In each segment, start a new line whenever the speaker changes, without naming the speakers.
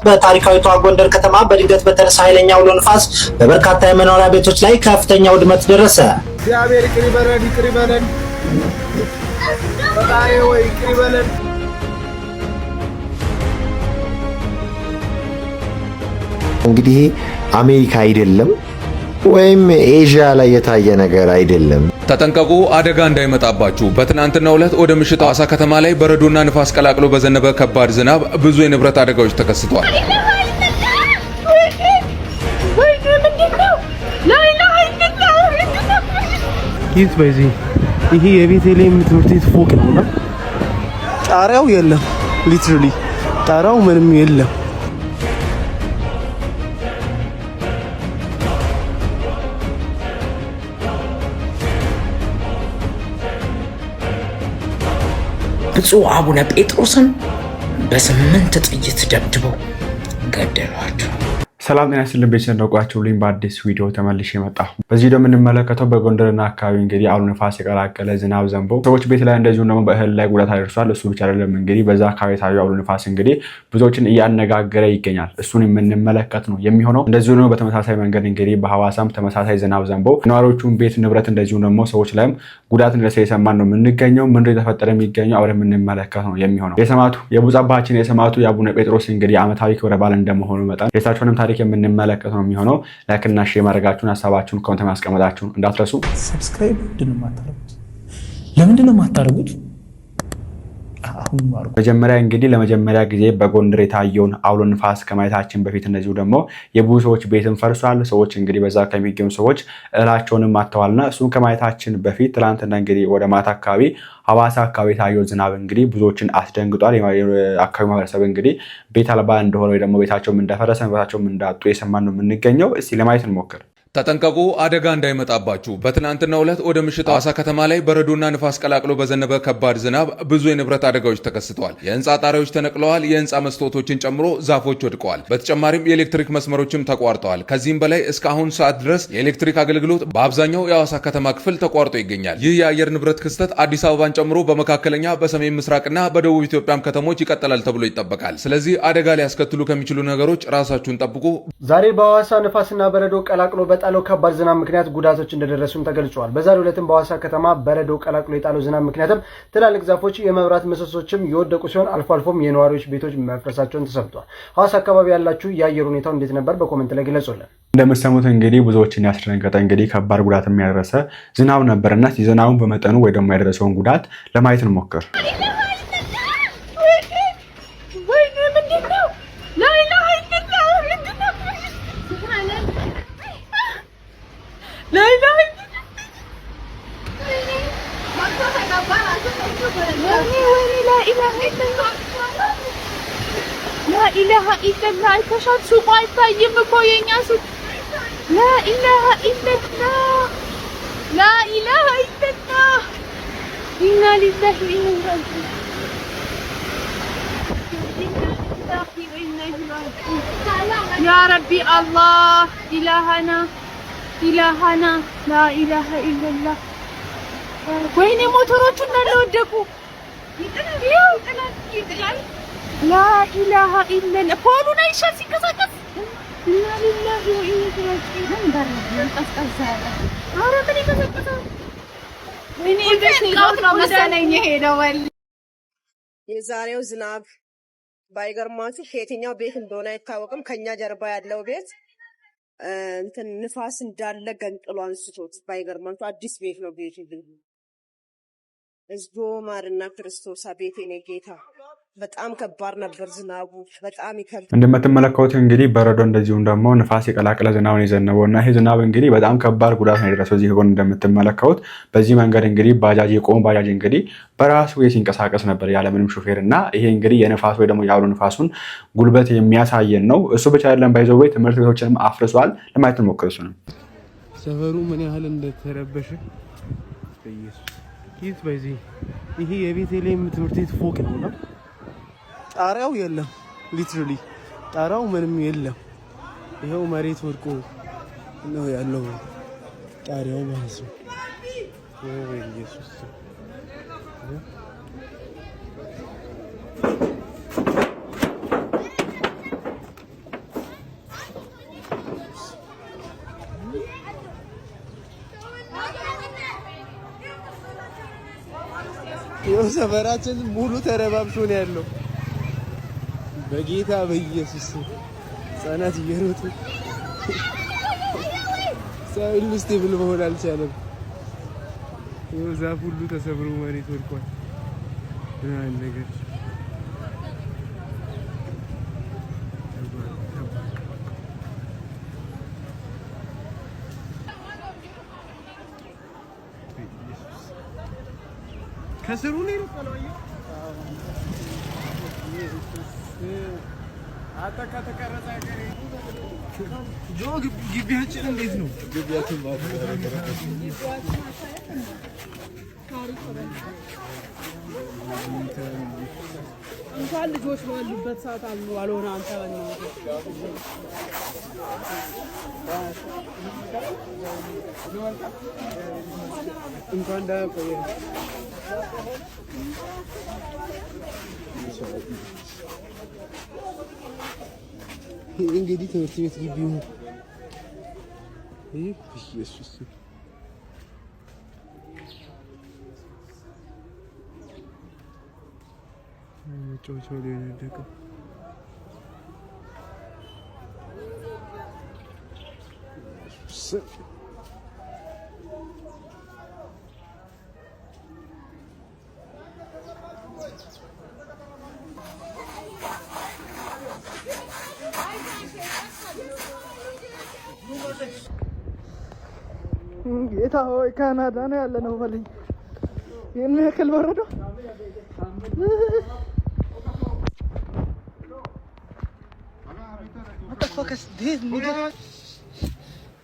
በታሪካዊቷ ጎንደር ከተማ በድንገት በተነሳ ኃይለኛ አውሎ ንፋስ በበርካታ የመኖሪያ ቤቶች ላይ ከፍተኛ ውድመት ደረሰ።
እግዚአብሔር ይቅር ይበለን ፈጣሪ ሆይ ይቅር ይበለን።
እንግዲህ አሜሪካ አይደለም ወይም ኤዥያ ላይ የታየ ነገር አይደለም።
ተጠንቀቁ፣ አደጋ እንዳይመጣባችሁ። በትናንትናው ዕለት ወደ ምሽት ሐዋሳ ከተማ ላይ በረዶና ንፋስ ቀላቅሎ በዘነበ ከባድ ዝናብ ብዙ የንብረት አደጋዎች ተከስተዋል።
ይሄ የቤተልሔም ትምህርት ቤት ፎቅ ነውና ጣሪያው የለም፣ ሊትራሊ ጣሪያው ምንም የለም።
ብፁዕ አቡነ ጴጥሮስን በ8 ጥይት ደብድበው ገደሏቸው።
ሰላም ጤና ይስጥልን ቤተሰብ እንደቋችሁልኝ በአዲስ ቪዲዮ ተመልሼ መጣሁ። በዚህ ደግሞ የምንመለከተው በጎንደርና አካባቢ እንግዲህ አውሎ ንፋስ የቀላቀለ ዝናብ ዘንቦ ሰዎች ቤት ላይ እንደዚሁም ደግሞ በእህል ላይ ጉዳት አድርሷል። እሱ ብቻ አይደለም እንግዲህ በዛ አካባቢ የታየው አውሎ ንፋስ እንግዲህ ብዙዎችን እያነጋገረ ይገኛል። እሱን የምንመለከት ነው የሚሆነው። እንደዚሁ ደግሞ በተመሳሳይ መንገድ እንግዲህ በሐዋሳም ተመሳሳይ ዝናብ ዘንቦ ነዋሪዎቹን ቤት ንብረት እንደዚሁም ደግሞ ሰዎች ላይም ጉዳት እንደሰ የሰማን ነው የምንገኘው። ምንድን የተፈጠረ የሚገኘው አብረን የምንመለከት ነው የሚሆነው። የሰማዕቱ የብፁዕ አባታችን የሰማዕቱ የአቡነ ጴጥሮስ እንግዲህ ዓመታዊ ክብረ በዓል እንደመሆኑ መጠን የእሳቸውንም ታሪክ የምንመለከት ነው የሚሆነው። ላይክ እና ሼር ማድረጋችሁን ሀሳባችሁን ኮሜንት ማስቀመጣችሁን እንዳትረሱ።
ሰብስክራይብ ለምንድን ነው የማታደርጉት?
መጀመሪያ እንግዲህ ለመጀመሪያ ጊዜ በጎንደር የታየውን አውሎ ንፋስ ከማየታችን በፊት እንደዚሁ ደግሞ የብዙ ሰዎች ቤትን ፈርሷል። ሰዎች እንግዲህ በዛ ከሚገኙ ሰዎች እህላቸውንም አጥተዋልና እሱን ከማየታችን በፊት ትላንትና እንግዲህ ወደ ማታ አካባቢ ሐዋሳ አካባቢ የታየው ዝናብ እንግዲህ ብዙዎችን አስደንግጧል። አካባቢ ማህበረሰብ እንግዲህ ቤት አልባ እንደሆነ ወይ ደግሞ ቤታቸውም እንደፈረሰ ንብረታቸውም እንዳጡ የሰማን ነው የምንገኘው። እስቲ ለማየት እንሞክር።
ተጠንቀቁ፣ አደጋ እንዳይመጣባችሁ። በትናንትናው ዕለት ወደ ምሽት ሐዋሳ ከተማ ላይ በረዶና ንፋስ ቀላቅሎ በዘነበ ከባድ ዝናብ ብዙ የንብረት አደጋዎች ተከስተዋል። የህንፃ ጣሪያዎች ተነቅለዋል። የህንፃ መስታወቶችን ጨምሮ ዛፎች ወድቀዋል። በተጨማሪም የኤሌክትሪክ መስመሮችም ተቋርጠዋል። ከዚህም በላይ እስካሁን ሰዓት ድረስ የኤሌክትሪክ አገልግሎት በአብዛኛው የሐዋሳ ከተማ ክፍል ተቋርጦ ይገኛል። ይህ የአየር ንብረት ክስተት አዲስ አበባን ጨምሮ በመካከለኛ በሰሜን ምስራቅና በደቡብ ኢትዮጵያም ከተሞች ይቀጥላል ተብሎ ይጠበቃል። ስለዚህ አደጋ ሊያስከትሉ ከሚችሉ ነገሮች ራሳችሁን ጠብቁ።
ዛሬ በሐዋሳ ንፋስና በረዶ ቀላቅሎ በጣለው ከባድ ዝናብ ምክንያት ጉዳቶች እንደደረሱም ተገልጿል። በዛሬው ዕለትም በሐዋሳ ከተማ በረዶ ቀላቅሎ የጣለው ዝናብ ምክንያትም ትላልቅ ዛፎች፣ የመብራት ምሰሶችም የወደቁ ሲሆን አልፎ አልፎም የነዋሪዎች ቤቶች መፍረሳቸውን ተሰምቷል። ሐዋሳ አካባቢ ያላችሁ የአየር ሁኔታው እንዴት ነበር? በኮሜንት ላይ ግለጹልን።
እንደምትሰሙት እንግዲህ ብዙዎችን ያስደነገጠ እንግዲህ ከባድ ጉዳት የሚያደረሰ ዝናብ ነበርና ዝናቡን በመጠኑ ወይ ደግሞ ያደረሰውን ጉዳት ለማየት እንሞክር።
لا إله إلا الله تشهد سوق طيب كوينيا سوق لا إله إلا الله لا إله إلا الله إنا لله وإنا إليه راجعون يا ربي الله إلهنا لا إله إلا الله وين موتوراتنا اللي ودكوا يطلع لا إله إلا الله فولو نايشا سيكسكس إنا لله وإنا إليه راجعون من قصقص هذا عرفني كسكس ويني قطرة መሰለኝ ሄደዋል።
የዛሬው ዝናብ ባይገርማችሁ ከየትኛው ቤት እንደሆነ አይታወቅም። ከኛ ጀርባ ያለው ቤት እንትን ንፋስ እንዳለ ገንጥሎ አንስቶት ባይገርማችሁ አዲስ ቤት ነው ቤቱ። እዝጎ ማርና ክርስቶስ ቤቴ ነው ጌታ። በጣም ከባድ ነበር ዝናቡ፣ በጣም ይከብዳል።
እንደምትመለከቱት እንግዲህ በረዶ እንደዚሁም ደግሞ ንፋስ የቀላቀለ ዝናብ ነው የዘነበውና ይሄ ዝናብ እንግዲህ በጣም ከባድ ጉዳት ነው የደረሰው። እዚህ ጎን እንደምትመለከቱት በዚህ መንገድ እንግዲህ ባጃጅ የቆመ ባጃጅ እንግዲህ በራሱ ሲንቀሳቀስ ነበር ያለምንም ሹፌር እና ይሄ እንግዲህ የንፋስ ወይ ደግሞ የአውሎ ንፋሱን ጉልበት የሚያሳየን ነው። እሱ ብቻ አይደለም ባይዘው ወይ ትምህርት ቤቶችንም አፍርሷል። ለማየት እንሞክር። እሱ ነው
ሰፈሩ ምን ያህል እንደተረበሸ በኢየሱስ ይሄ የቤተልሔም ትምህርት ቤት ፎቅ ነውና ጣሪያው የለም፣ ሊትራሊ ጣሪያው ምንም የለም። ይሄው መሬት ወድቆ ነው ያለው ጣሪያው ማለት ነው። ወይ ኢየሱስ ይኸው ሰፈራችን ሙሉ ተረባብሾ ነው ያለው። በጌታ በኢየሱስ ህጻናት እየሮጡ ሰው ስቴብል መሆን አልቻለም። ይኸው ዛፍ ሁሉ ተሰብሮ መሬት ወድቋል። ምን ነገር ከስሩ ነው የቀለው። አጣካ ተቀረጸ ያገሬ ጆ ግቢያችን እንዴት ነው? ግቢያችን
እንኳን ልጆች ባሉበት ሰዓት አሉ አልሆነ አንተ
እንኳን ደህና ቆየ። እንግዲህ ትምህርት ቤት ግቢው ነው። ኢየሱስ ጮቾ ሊነደቀ
ጌታ ሆይ ካናዳ ነው ያለነው በለኝ። ይሄን ያክል በረዶ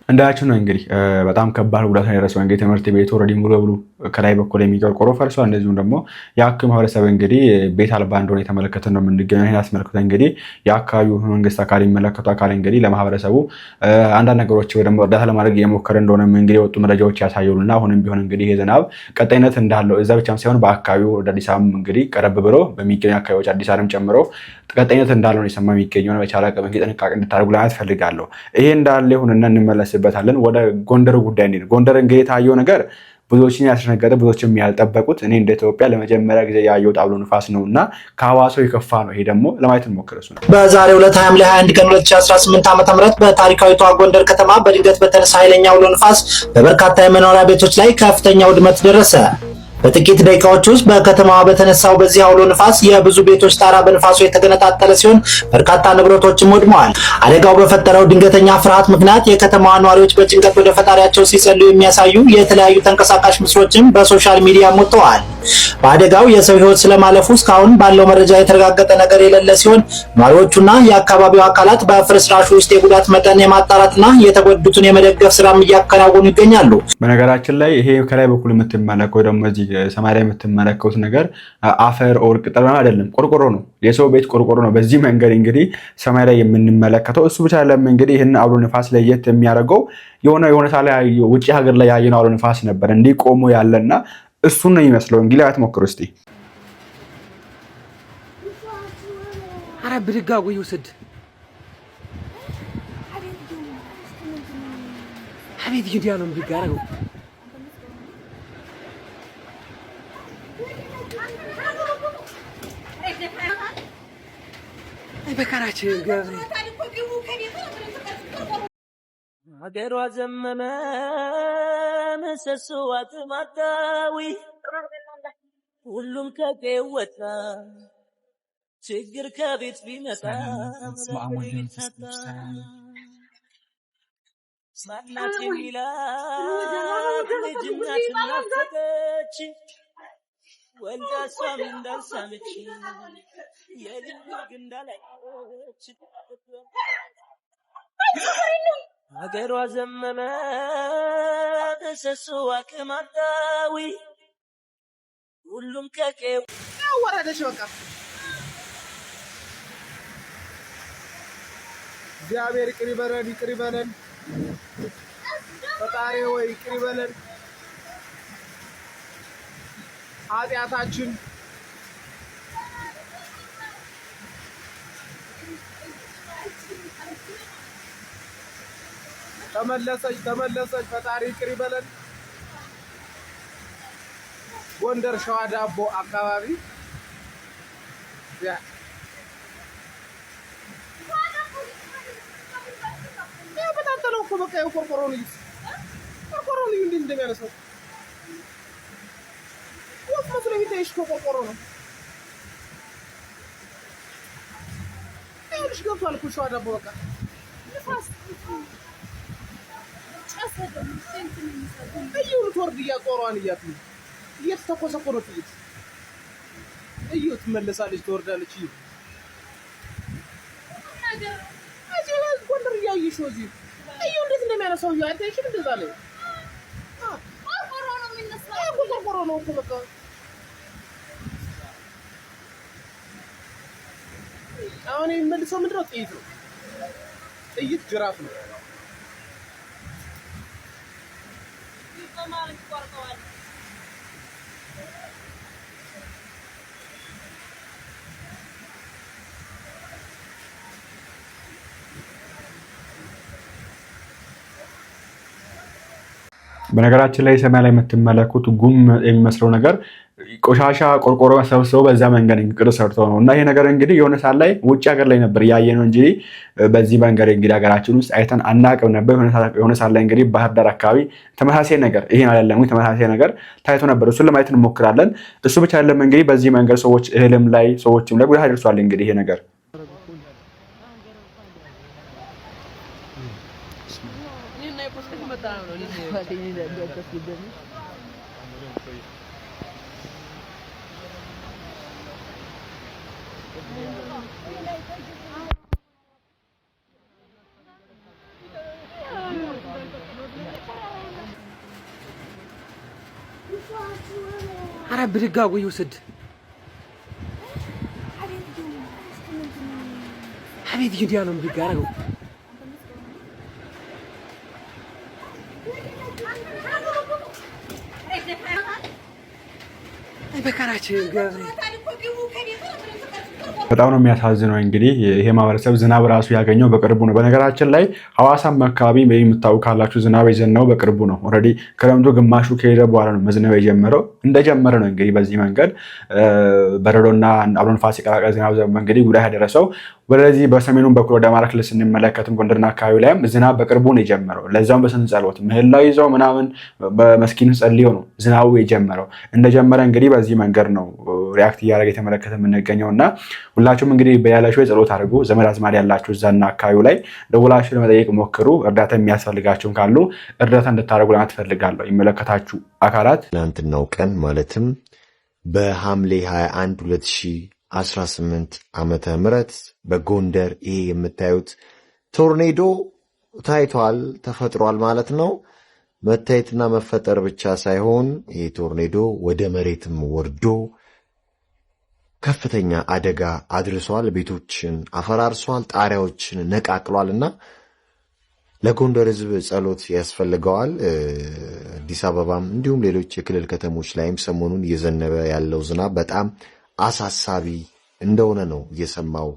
እንዳያችሁ ነው እንግዲህ በጣም ከባድ ጉዳት ነው የደረሰው። እንግዲህ ትምህርት ቤቱ ኦልሬዲ ሙሉ በሙሉ ከላይ በኩል የሚቆርቆሮ ፈርሷል። እንደዚሁም ደግሞ የአካባቢው ማህበረሰብ እንግዲህ ቤት አልባ እንደሆነ የተመለከተ ነው የምንገኘው። ይህን አስመልክቶ እንግዲህ የአካባቢው መንግስት አካል የሚመለከቱ አካል እንግዲህ ለማህበረሰቡ አንዳንድ ነገሮች ወይ ደግሞ እርዳታ ለማድረግ እየሞከረ እንደሆነ እንግዲህ የወጡ መረጃዎች ያሳዩልና አሁንም ቢሆን እንግዲህ ይህ ዝናብ ቀጣይነት እንዳለው እዛ ብቻም ሳይሆን በአካባቢው ወደ አዲስ አበባ እንግዲህ ቀረብ ብሎ በሚገኙ አካባቢዎች አዲስ አበባንም ጨምሮ ቀጣይነት እንዳለው ነው የሰማ የሚገኘው ነው። በቻለ አቅም እንግዲህ ጥንቃቄ እንድታደርጉ ለማለት ፈልጋለሁ። ይሄ እንዳለ ይሁንና እንመለስበታለን። ወደ ጎንደር ጉዳይ እንዴ ነው። ጎንደር እንግዲህ የታየው ነገር ብዙዎችን ያስነገረ ብዙዎችም ያልጠበቁት እኔ እንደ ኢትዮጵያ ለመጀመሪያ ጊዜ ያየሁት አውሎ ንፋስ ነውና ከሐዋሳው የከፋ ነው። ይሄ ደግሞ ለማየት እንሞክረሱ ነው።
በዛሬው ዕለት ሐምሌ 21 ቀን 2018 ዓ.ም በታሪካዊቷ ጎንደር ከተማ በድንገት በተነሳ ኃይለኛ አውሎ ንፋስ በበርካታ የመኖሪያ ቤቶች ላይ ከፍተኛ ውድመት ደረሰ። በጥቂት ደቂቃዎች ውስጥ በከተማዋ በተነሳው በዚህ አውሎ ንፋስ የብዙ ቤቶች ጣራ በንፋሱ የተገነጣጠለ ሲሆን በርካታ ንብረቶችም ወድመዋል። አደጋው በፈጠረው ድንገተኛ ፍርሃት ምክንያት የከተማዋ ነዋሪዎች በጭንቀት ወደ ፈጣሪያቸው ሲጸልዩ የሚያሳዩ የተለያዩ ተንቀሳቃሽ ምስሎችም በሶሻል ሚዲያ ወጥተዋል። በአደጋው የሰው ሕይወት ስለማለፉ እስካሁን ባለው መረጃ የተረጋገጠ ነገር የሌለ ሲሆን ነዋሪዎቹና የአካባቢው አካላት በፍርስራሹ ውስጥ የጉዳት መጠን የማጣራትና የተጎዱትን የመደገፍ ስራም እያከናወኑ ይገኛሉ።
በነገራችን ላይ ይሄ ከላይ በኩል የምትመለከው ደግሞ እዚህ ሰማይ ላይ የምትመለከቱት ነገር አፈር ኦር ቅጠል አይደለም፣ ቆርቆሮ ነው። የሰው ቤት ቆርቆሮ ነው። በዚህ መንገድ እንግዲህ ሰማይ ላይ የምንመለከተው እሱ ብቻ አይደለም። እንግዲህ ይሄን አውሎ ንፋስ ለየት የሚያደርገው የሆነ ሳለ ውጪ ሀገር ላይ ያየነው አውሎ ንፋስ ነበር እንዲህ ቆሞ ያለና እሱን ነው የሚመስለው። እንግዲህ አትሞክሩ እስቲ።
አረ ብድጋ ወይ ውስድ አቤት ይዲያ ነው ብድጋራው በካራችን ገብሬ
ሀገሯ ዘመመ ምሰሶዋ ጥማታዊ ሁሉም ከቀዬው ወጣ ችግር ከቤት ቢመጣ ማናት የሚላት ልጅናት ናፈቀች ወልዳ እሷም እንዳልሳመች የልጅ እንዳላየች ሀገሯ ዘመመ ምሰሶዋ ቅማጣዊ ሁሉም ከቀዬው
ወረደች። በቃ እግዚአብሔር ይቅር ይበለን፣ ይቅር ይበለን። ፈጣሪ ወይ ይቅር ይበለን ኃጢአታችን። ተመለሰች። ፈጣሪ ይቅር ይበለን።
ጎንደር ሸዋ ዳቦ አካባቢ ያ በጣም ተለውኮ በቃ የቆርቆሮን እንዴ እንደሚያነሳው ወፍ መስሎ የሚታይሽ ቆርቆሮ ነው። አይልሽ ገብቷል እኮ ሸዋ ዳቦ በቃ ንፋስ ጨሰደም እንትን የሚሰጠው እዩት ወርድ እያቆሯን እየተኮሰኮረ ጥይት እዩት መለሳለች ትወርዳለች እዩ ነገር እዚህ ላይ ጎንደር እያየሽ ነው እዚህ እዩ እንዴት እንደሚያነሳው እዩ አይተሽም እንደዛ ላይ ቆርቆሮ ነው የሚነሳው ቆርቆሮ ነው እኮ በቃ አሁን የሚመልሰው ምንድነው ጥይት ጅራፍ ነው ይቆማል ቆርቆዋል
በነገራችን ላይ ሰማይ ላይ የምትመለከቱት ጉም የሚመስለው ነገር ቆሻሻ ቆርቆሮ ሰብስበው በዛ መንገድ እንቅር ሰርተው ነው እና ይሄ ነገር እንግዲህ የሆነ ሰዓት ላይ ውጭ ሀገር ላይ ነበር ያየነው እንጂ በዚህ መንገድ እንግዲህ ሀገራችን ውስጥ አይተን አናውቅም ነበር። የሆነ ሰዓት ላይ እንግዲህ ባህር ዳር አካባቢ ተመሳሳይ ነገር ይሄን አይደለም ወይ ተመሳሳይ ነገር ታይቶ ነበር። እሱን ለማየት እንሞክራለን። እሱ ብቻ አይደለም እንግዲህ በዚህ መንገድ ሰዎች እህልም ላይ ሰዎችም ላይ ጉዳት አድርሷል። እንግዲህ ይሄ ነገር
አረ ብድጋ ወይ ወሰድ አቤት ይዲያ ነው ብድጋ አረው በካራችን ገብሬ
በጣም ነው የሚያሳዝነው። እንግዲህ ይሄ ማህበረሰብ ዝናብ ራሱ ያገኘው በቅርቡ ነው። በነገራችን ላይ ሐዋሳም አካባቢ የምታውቁ ካላችሁ ዝናብ የዘነበው በቅርቡ ነው። ኦልሬዲ ክረምቱ ግማሹ ከሄደ በኋላ ነው መዝነብ የጀመረው። እንደጀመረ ነው እንግዲህ በዚህ መንገድ በረዶና አውሎ ነፋስ የቀላቀለ ዝናብ ዘንቦ እንግዲህ ጉዳት ያደረሰው። ወደዚህ በሰሜኑን በኩል ወደ አማራ ክልል ስንመለከትም ጎንደርና አካባቢ ላይም ዝናብ በቅርቡ ነው የጀመረው። ለዛውም በስንት ጸሎት ምህላው ይዘው ምናምን በመስኪኑ ጸልዮ ነው ዝናቡ የጀመረው። እንደጀመረ እንግዲህ በዚህ መንገድ ነው ሪአክት እያደረገ የተመለከተ የምንገኘውና ሁላችሁም እንግዲህ በያላችሁ ጸሎት አድርጉ። ዘመድ አዝማድ ያላችሁ እዛና አካባቢው ላይ ደውላችሁ ለመጠየቅ ሞክሩ። እርዳታ የሚያስፈልጋችሁም ካሉ እርዳታ እንድታደርጉ ለማለት ፈልጋለሁ የሚመለከታችሁ አካላት።
ትናንትናው ቀን ማለትም በሐምሌ 21 2018 ዓመተ ምህረት በጎንደር ይሄ የምታዩት ቶርኔዶ ታይቷል፣ ተፈጥሯል ማለት ነው። መታየትና መፈጠር ብቻ ሳይሆን ይሄ ቶርኔዶ ወደ መሬትም ወርዶ ከፍተኛ አደጋ አድርሷል። ቤቶችን አፈራርሷል፣ ጣሪያዎችን ነቃቅሏልና ለጎንደር ሕዝብ ጸሎት ያስፈልገዋል። አዲስ አበባም እንዲሁም ሌሎች የክልል ከተሞች ላይም ሰሞኑን እየዘነበ ያለው ዝናብ በጣም አሳሳቢ እንደሆነ ነው እየሰማው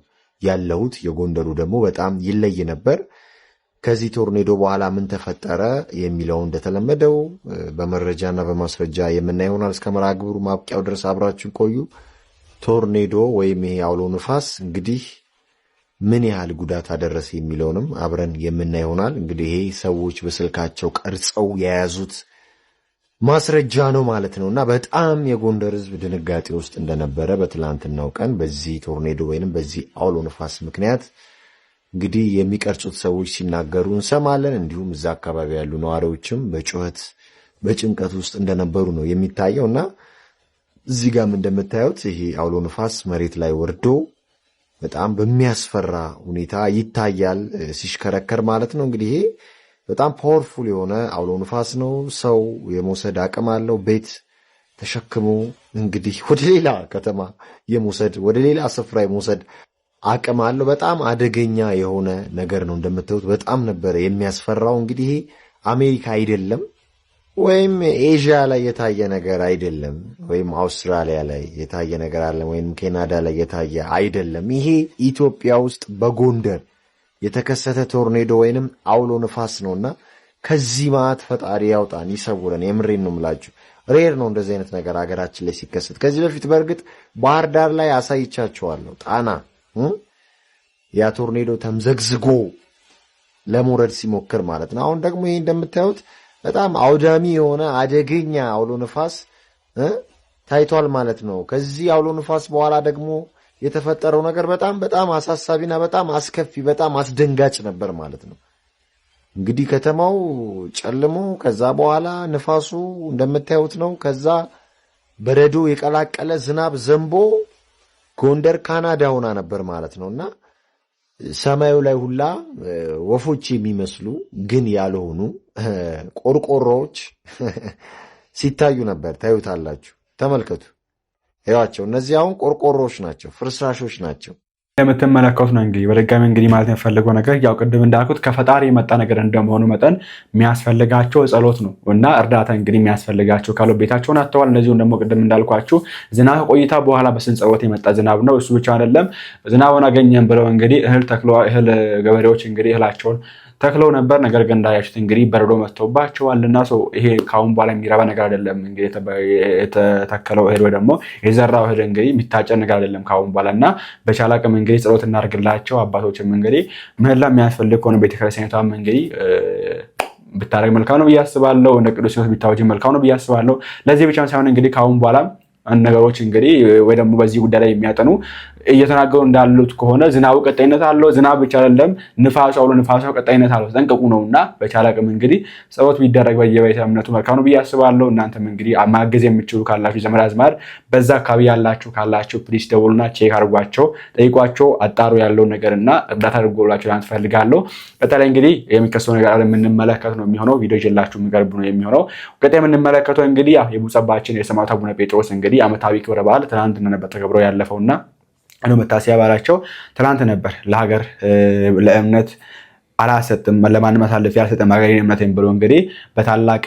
ያለሁት። የጎንደሩ ደግሞ በጣም ይለይ ነበር። ከዚህ ቶርኔዶ በኋላ ምን ተፈጠረ የሚለው እንደተለመደው በመረጃና በማስረጃ የምናየው ይሆናል። እስከ መርሃ ግብሩ ማብቂያው ድረስ አብራችሁን ቆዩ። ቶርኔዶ ወይም ይሄ አውሎ ንፋስ እንግዲህ ምን ያህል ጉዳት አደረሰ የሚለውንም አብረን የምናየው ይሆናል። እንግዲህ ይሄ ሰዎች በስልካቸው ቀርጸው የያዙት ማስረጃ ነው ማለት ነውና በጣም የጎንደር ሕዝብ ድንጋጤ ውስጥ እንደነበረ በትላንትናው ቀን በዚህ ቶርኔዶ ወይንም በዚህ አውሎ ንፋስ ምክንያት እንግዲህ የሚቀርጹት ሰዎች ሲናገሩ እንሰማለን። እንዲሁም እዛ አካባቢ ያሉ ነዋሪዎችም በጩኸት በጭንቀት ውስጥ እንደነበሩ ነው የሚታየውና እዚህ ጋርም እንደምታዩት ይሄ አውሎ ንፋስ መሬት ላይ ወርዶ በጣም በሚያስፈራ ሁኔታ ይታያል ሲሽከረከር ማለት ነው። እንግዲህ ይሄ በጣም ፓወርፉል የሆነ አውሎ ንፋስ ነው። ሰው የመውሰድ አቅም አለው። ቤት ተሸክሞ እንግዲህ ወደ ሌላ ከተማ የመውሰድ ወደ ሌላ ስፍራ የመውሰድ አቅም አለው። በጣም አደገኛ የሆነ ነገር ነው። እንደምታዩት በጣም ነበር የሚያስፈራው። እንግዲህ አሜሪካ አይደለም ወይም ኤዥያ ላይ የታየ ነገር አይደለም፣ ወይም አውስትራሊያ ላይ የታየ ነገር አለ፣ ወይም ካናዳ ላይ የታየ አይደለም። ይሄ ኢትዮጵያ ውስጥ በጎንደር የተከሰተ ቶርኔዶ ወይንም አውሎ ንፋስ ነውና ከዚህ ማት ፈጣሪ ያውጣን ይሰውረን። የምሬን ነው የምላችሁ። ሬር ነው እንደዚህ አይነት ነገር ሀገራችን ላይ ሲከሰት። ከዚህ በፊት በእርግጥ ባህር ዳር ላይ አሳይቻቸዋለሁ። ጣና ያ ቶርኔዶ ተምዘግዝጎ ለመውረድ ሲሞክር ማለት ነው። አሁን ደግሞ ይሄ እንደምታዩት በጣም አውዳሚ የሆነ አደገኛ አውሎ ንፋስ ታይቷል ማለት ነው። ከዚህ አውሎ ንፋስ በኋላ ደግሞ የተፈጠረው ነገር በጣም አሳሳቢና በጣም አስከፊ በጣም አስደንጋጭ ነበር ማለት ነው። እንግዲህ ከተማው ጨልሞ ከዛ በኋላ ንፋሱ እንደምታዩት ነው። ከዛ በረዶ የቀላቀለ ዝናብ ዘንቦ ጎንደር ካናዳ ሆና ነበር ማለት ነውና ሰማዩ ላይ ሁላ ወፎች የሚመስሉ ግን ያልሆኑ ቆርቆሮዎች ሲታዩ ነበር። ታዩታላችሁ፣ ተመልከቱ፣ ያዋቸው እነዚህ አሁን ቆርቆሮዎች ናቸው፣ ፍርስራሾች ናቸው።
የምትመለከቱት ነው። እንግዲህ በድጋሚ እንግዲህ ማለት የምፈልገው ነገር ያው ቅድም እንዳልኩት ከፈጣሪ የመጣ ነገር እንደመሆኑ መጠን የሚያስፈልጋቸው ጸሎት ነው እና እርዳታ እንግዲህ የሚያስፈልጋቸው ካለው ቤታቸውን አጥተዋል። እነዚሁም ደግሞ ቅድም እንዳልኳችሁ ዝናብ ቆይታ በኋላ በስን ጸሎት የመጣ ዝናብ ነው። እሱ ብቻ አይደለም፣ ዝናቡን አገኘን ብለው እንግዲህ እህል ገበሬዎች እንግዲህ እህላቸውን ተክለው ነበር። ነገር ግን እንዳያችሁት እንግዲህ በረዶ መጥቶባቸዋልና ይሄ ካሁን በኋላ የሚረባ ነገር አይደለም። እንግዲህ የተተከለው እህል ወይ ደግሞ የዘራው እህል እንግዲህ የሚታጨድ ነገር አይደለም ካሁን በኋላና በቻለ አቅም እንግዲህ ጸሎት እናድርግላቸው። አባቶችም እንግዲህ ምህላ የሚያስፈልግ ከሆነ ቤተክርስቲያኒቷም እንግዲህ ብታደርግ መልካም ነው ብዬ አስባለሁ። እንደ ቅዱስ ሲኖዶስ ቢታወጅ መልካም ነው ብዬ አስባለሁ። ለዚህ ብቻ ሳይሆን እንግዲህ ካሁን በኋላ ነገሮች እንግዲህ ወይ ደግሞ በዚህ ጉዳይ ላይ የሚያጠኑ እየተናገሩ እንዳሉት ከሆነ ዝናቡ ቀጣይነት አለው። ዝናብ ብቻ አይደለም ንፋሱ አውሎ ንፋሱ ቀጣይነት አለው። ተጠንቀቁ ነውና በቻለ አቅም እንግዲህ ጸሎት ቢደረግ በየቤተ እምነቱ መልካም ነው ብዬ አስባለሁ። እናንተም እንግዲህ ማገዝ የምትችሉ ካላችሁ ዘመድ አዝማድ በዛ አካባቢ ያላችሁ ካላችሁ ፕሊስ ደውሉና ቼክ አድርጓቸው፣ ጠይቋቸው፣ አጣሩ ያለው ነገርና እርዳታ አድርጎላችሁ ላንተ ፈልጋለሁ። በተለይ እንግዲህ የሚከሰው ነገር አለ የምንመለከት ነው የሚሆነው። ቪዲዮ ይዤላችሁ የሚቀርብ ነው የሚሆነው። ቀጣይ የምንመለከተው እንግዲህ የብፁዕ አባታችን የሰማዕቱ አቡነ ጴጥሮስ እንግዲህ ዓመታዊ ክብረ በዓል ትናንትና ነበር ተከብሮ ያለፈውና መታሰቢያ በዓላቸው ትናንት ነበር። ለሀገር ለእምነት አላሰጥም ለማንም አሳልፌ አልሰጥም ሀገሬን እምነቴን ብሎ እንግዲህ በታላቅ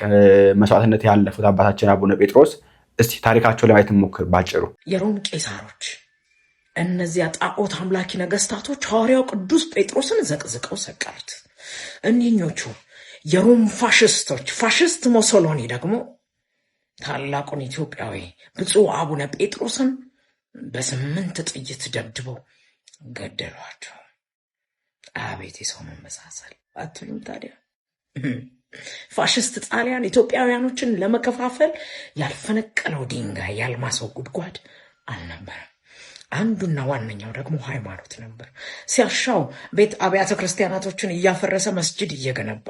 መስዋዕትነት ያለፉት አባታችን አቡነ ጴጥሮስ እስቲ ታሪካቸው ለማየት እንሞክር ባጭሩ።
የሮም ቄሳሮች እነዚያ ጣዖት አምላኪ ነገስታቶች ሐዋርያው ቅዱስ ጴጥሮስን ዘቅዝቀው ሰቀሉት። እኒኞቹ የሮም ፋሽስቶች ፋሽስት ሞሶሎኒ ደግሞ ታላቁን ኢትዮጵያዊ ብፁዕ አቡነ ጴጥሮስን በ8 ጥይት ደብድበው ገደሏቸው። አቤት የሰው መመሳሰል አትሉም ታዲያ? ፋሽስት ጣሊያን ኢትዮጵያውያኖችን ለመከፋፈል ያልፈነቀለው ድንጋይ ያልማሰው ጉድጓድ አልነበረም። አንዱና ዋነኛው ደግሞ ሃይማኖት ነበር። ሲያሻው ቤት አብያተ ክርስቲያናቶችን እያፈረሰ መስጅድ እየገነባ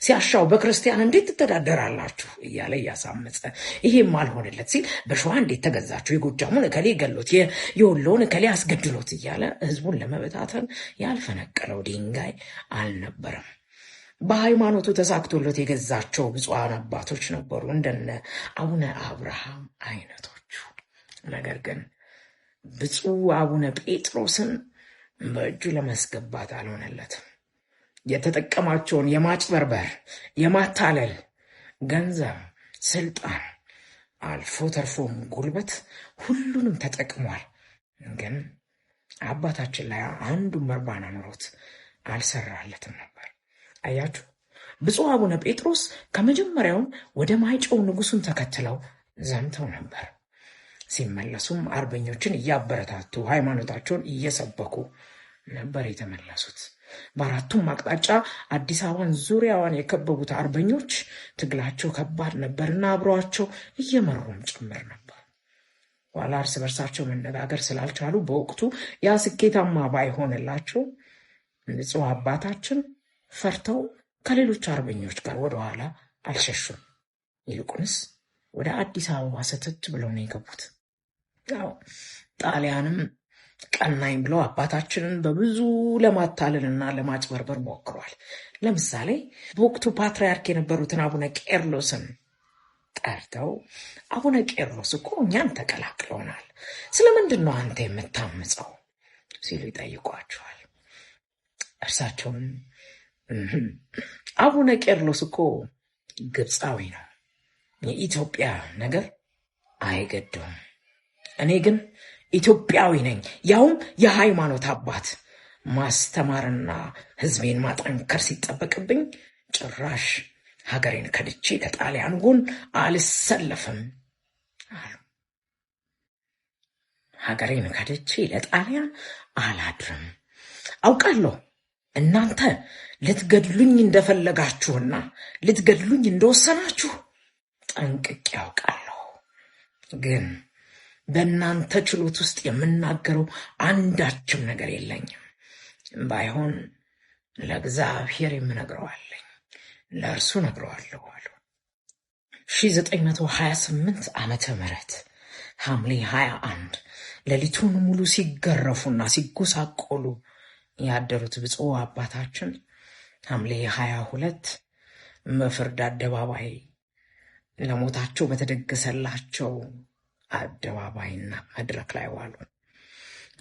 ሲያሻው በክርስቲያን እንዴት ትተዳደራላችሁ እያለ እያሳመፀ ይሄም አልሆነለት ሲል በሸዋ እንዴት ተገዛችሁ፣ የጎጃሙን እከሌ ገሎት፣ የወሎውን እከሌ አስገድሎት እያለ ህዝቡን ለመበታተን ያልፈነቀለው ድንጋይ አልነበረም። በሃይማኖቱ ተሳክቶለት የገዛቸው ብፁዓን አባቶች ነበሩ እንደነ አቡነ አብርሃም አይነቶቹ። ነገር ግን ብፁዕ አቡነ ጴጥሮስን በእጁ ለማስገባት አልሆነለትም። የተጠቀማቸውን የማጭበርበር የማታለል ገንዘብ፣ ስልጣን፣ አልፎ ተርፎም ጉልበት ሁሉንም ተጠቅሟል። ግን አባታችን ላይ አንዱ መርባና ኖሮት አልሰራለትም ነበር። አያችሁ፣ ብፁዕ አቡነ ጴጥሮስ ከመጀመሪያውም ወደ ማይጨው ንጉሱን ተከትለው ዘምተው ነበር። ሲመለሱም አርበኞችን እያበረታቱ ሃይማኖታቸውን እየሰበኩ ነበር የተመለሱት። በአራቱም አቅጣጫ አዲስ አበባን ዙሪያዋን የከበቡት አርበኞች ትግላቸው ከባድ ነበርና አብረዋቸው እየመሩም ጭምር ነበር። ኋላ እርስ በርሳቸው መነጋገር ስላልቻሉ በወቅቱ ያ ስኬታማ ባይሆንላቸው ንጹሕ አባታችን ፈርተው ከሌሎች አርበኞች ጋር ወደኋላ አልሸሹም። ይልቁንስ ወደ አዲስ አበባ ሰተት ብለው ነው የገቡት። ጣሊያንም ቀናኝ ብለው አባታችንን በብዙ ለማታለልና ለማጭበርበር ሞክሯል። ለምሳሌ በወቅቱ ፓትርያርክ የነበሩትን አቡነ ቄርሎስን ጠርተው አቡነ ቄርሎስ እኮ እኛን ተቀላቅለውናል፣ ስለምንድን ነው አንተ የምታምፀው ሲሉ ይጠይቋቸዋል። እርሳቸውም አቡነ ቄርሎስ እኮ ግብፃዊ ነው፣ የኢትዮጵያ ነገር አይገደውም። እኔ ግን ኢትዮጵያዊ ነኝ፣ ያውም የሃይማኖት አባት። ማስተማርና ህዝቤን ማጠንከር ሲጠበቅብኝ ጭራሽ ሀገሬን ከድቼ ከጣሊያን ጎን አልሰለፍም አሉ። ሀገሬን ከድቼ ለጣሊያን አላድርም። አውቃለሁ እናንተ ልትገድሉኝ እንደፈለጋችሁና ልትገድሉኝ እንደወሰናችሁ ጠንቅቄ ያውቃለሁ። ግን በእናንተ ችሎት ውስጥ የምናገረው አንዳችም ነገር የለኝም። ባይሆን ለእግዚአብሔር የምነግረዋለኝ፣ ለእርሱ ነግረዋለሁ አሉ። 1928 ዓመተ ምህረት ሐምሌ 21 ሌሊቱን ሙሉ ሲገረፉና ሲጎሳቆሉ ያደሩት ብፁዕ አባታችን ሐምሌ 22 በፍርድ አደባባይ ለሞታቸው በተደገሰላቸው አደባባይና መድረክ ላይ ዋሉ።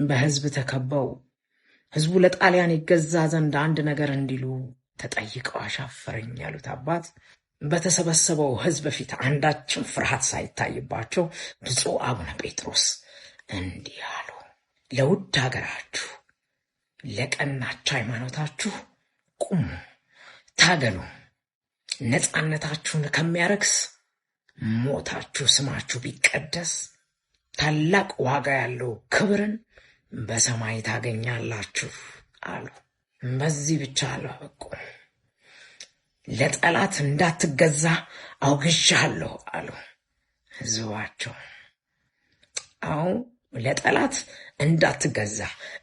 በህዝብ ተከበው ህዝቡ ለጣሊያን ይገዛ ዘንድ አንድ ነገር እንዲሉ ተጠይቀው አሻፈረኝ ያሉት አባት በተሰበሰበው ህዝብ ፊት አንዳችም ፍርሃት ሳይታይባቸው ብፁዕ አቡነ ጴጥሮስ እንዲህ አሉ። ለውድ ሀገራችሁ፣ ለቀናች ሃይማኖታችሁ ቁሙ፣ ታገሉ። ነፃነታችሁን ከሚያረክስ ሞታችሁ ስማችሁ ቢቀደስ ታላቅ ዋጋ ያለው ክብርን በሰማይ ታገኛላችሁ አሉ። በዚህ ብቻ አላበቁም። ለጠላት እንዳትገዛ አውግዣለሁ አሉ ህዝባቸው። አሁን ለጠላት እንዳትገዛ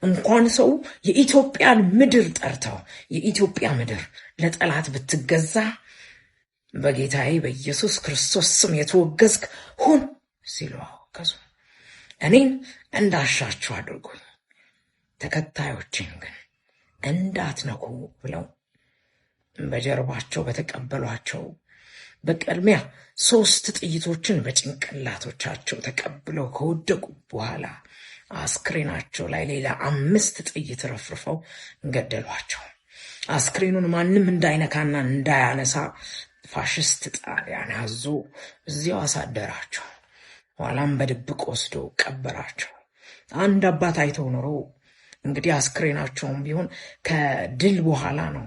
እንኳን ሰው የኢትዮጵያን ምድር ጠርተው የኢትዮጵያ ምድር ለጠላት ብትገዛ በጌታዬ በኢየሱስ ክርስቶስ ስም የተወገዝክ ሁን ሲሉ አወገዙ። እኔን እንዳሻችሁ አድርጉኝ፣ ተከታዮችን ግን እንዳትነኩ ብለው በጀርባቸው በተቀበሏቸው በቅድሚያ 3 ጥይቶችን በጭንቅላቶቻቸው ተቀብለው ከወደቁ በኋላ አስክሬናቸው ላይ ሌላ 5 ጥይት ረፍርፈው ገደሏቸው። አስክሬኑን ማንም እንዳይነካና እንዳያነሳ ፋሽስት ጣሊያን አዞ እዚያው አሳደራቸው። ኋላም በድብቅ ወስዶ ቀበራቸው። አንድ አባት አይተው ኖሮ እንግዲህ አስክሬናቸውም ቢሆን ከድል በኋላ ነው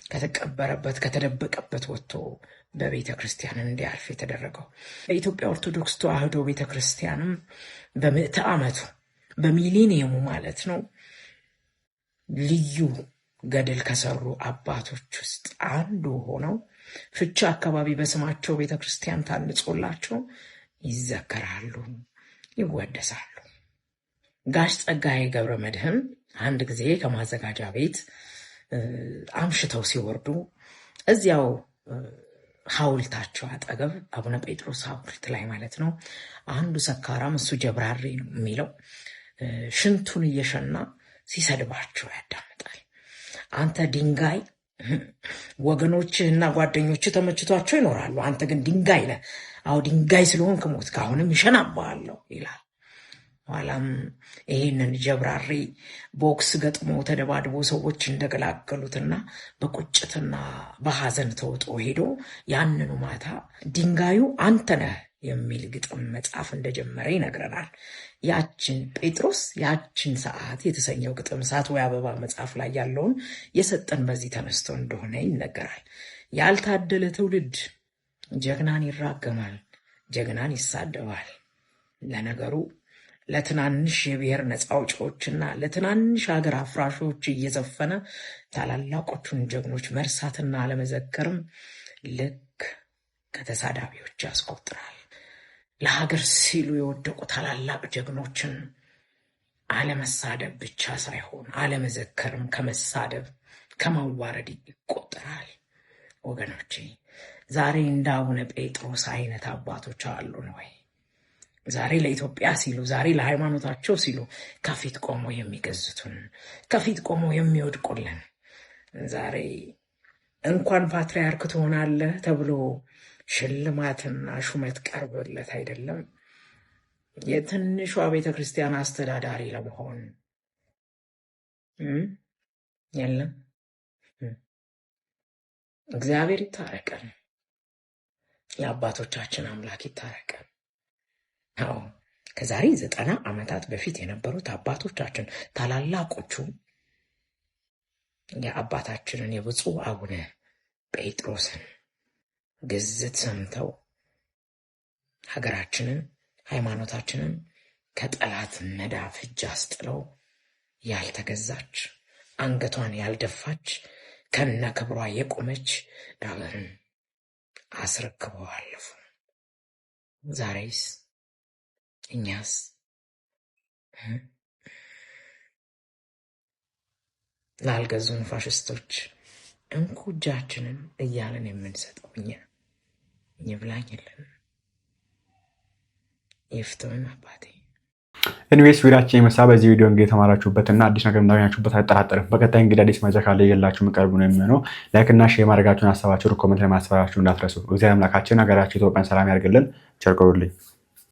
ከተቀበረበት ከተደበቀበት ወጥቶ በቤተ ክርስቲያን እንዲያልፍ የተደረገው። የኢትዮጵያ ኦርቶዶክስ ተዋሕዶ ቤተ ክርስቲያንም በምዕተ ዓመቱ በሚሊኒየሙ ማለት ነው ልዩ ገድል ከሰሩ አባቶች ውስጥ አንዱ ሆነው ፍቻ አካባቢ በስማቸው ቤተ ክርስቲያን ታንጾላቸው ይዘከራሉ፣ ይወደሳሉ። ጋሽ ጸጋዬ ገብረ መድኅን አንድ ጊዜ ከማዘጋጃ ቤት አምሽተው ሲወርዱ እዚያው ሐውልታቸው አጠገብ አቡነ ጴጥሮስ ሐውልት ላይ ማለት ነው አንዱ ሰካራም እሱ ጀብራሪ ነው የሚለው ሽንቱን እየሸና ሲሰድባቸው ያዳምጣል። አንተ ድንጋይ፣ ወገኖችህና ጓደኞችህ ተመችቷቸው ይኖራሉ፣ አንተ ግን ድንጋይ ነህ። አዎ ድንጋይ ስለሆንክ ሞትክ፣ አሁንም ይሸናባሃለሁ ይላል። ኋላም ይህንን ጀብራሪ ቦክስ ገጥሞ ተደባድቦ ሰዎች እንደገላገሉትና በቁጭትና በሐዘን ተውጦ ሄዶ ያንኑ ማታ ድንጋዩ አንተ ነህ የሚል ግጥም መጽሐፍ እንደጀመረ ይነግረናል። ያችን ጴጥሮስ ያችን ሰዓት የተሰኘው ግጥም ሰዓት ወይ አበባ መጽሐፍ ላይ ያለውን የሰጠን በዚህ ተነስቶ እንደሆነ ይነገራል። ያልታደለ ትውልድ ጀግናን ይራገማል፣ ጀግናን ይሳደባል። ለነገሩ ለትናንሽ የብሔር ነፃ አውጪዎችና ለትናንሽ ሀገር አፍራሾች እየዘፈነ ታላላቆቹን ጀግኖች መርሳትና አለመዘከርም ልክ ከተሳዳቢዎች ያስቆጥራል። ለሀገር ሲሉ የወደቁ ታላላቅ ጀግኖችን አለመሳደብ ብቻ ሳይሆን አለመዘከርም ከመሳደብ ከማዋረድ ይቆጠራል። ወገኖቼ ዛሬ እንደ አቡነ ጴጥሮስ አይነት አባቶች አሉን ወይ? ዛሬ ለኢትዮጵያ ሲሉ ዛሬ ለሃይማኖታቸው ሲሉ ከፊት ቆመው የሚገዝቱን ከፊት ቆመው የሚወድቁልን ዛሬ እንኳን ፓትርያርክ ትሆናለህ ተብሎ ሽልማትና ሹመት ቀርቦለት አይደለም የትንሿ ቤተ ክርስቲያን አስተዳዳሪ ለመሆን የለም። እግዚአብሔር ይታረቀን፣ የአባቶቻችን አምላክ ይታረቀን። አዎ ከዛሬ 90 ዓመታት በፊት የነበሩት አባቶቻችን ታላላቆቹ የአባታችንን የብፁዕ አቡነ ጴጥሮስን ግዝት ሰምተው ሀገራችንን ሃይማኖታችንን ከጠላት መዳፍ እጅ አስጥለው ያልተገዛች አንገቷን ያልደፋች ከነ ክብሯ የቆመች ዳግም አስረክበው አለፉ። ዛሬስ እኛስ ላልገዙን ፋሽስቶች እንኩ እጃችንን እያለን የምንሰጠው እኛ ይብላኝ የለን። ይፍቱን አባቴ።
ኢንዌስ ቪዲዮአችን የመሳ በዚህ ቪዲዮ እንግዲህ የተማራችሁበትና አዲስ ነገር እንዳገኛችሁበት አይጠራጠርም። በቀጣይ እንግዲህ አዲስ መረጃ ካለ ይዤላችሁ የምቀርብ ነው የሚሆነው። ላይክ እና ሼር ማድረጋችሁን ሀሳባችሁን ኮሜንት ላይ ማስፈራራችሁ እንዳትረሱ። እግዚአብሔር አምላካችን ሀገራችን ኢትዮጵያን ሰላም ያርግልን። ቸር ቆዩልኝ።